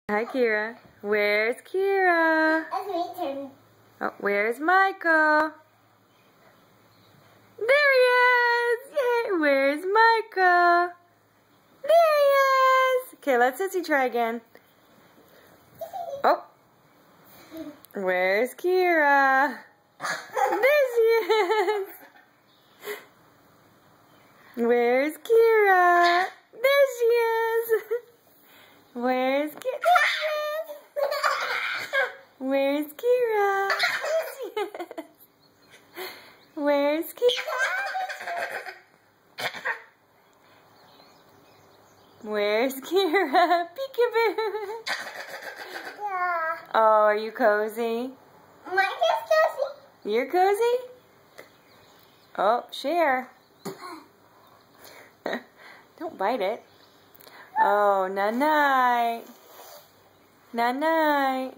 Hi, Kira. Where's Kira? That's my turn. Oh, where's Michael? There he is! Yay! Where's Michael? There he is! Okay, let Sissy try again. Oh! Where's Kira? There she is! Where's Kira? There she is! Where's Kira? Where's Kira? Where's Kira? Where's Kira? Peekaboo! Oh, are you cozy? Mike is cozy. You're cozy? Oh, share. Don't bite it. Oh, night-night. Night-night.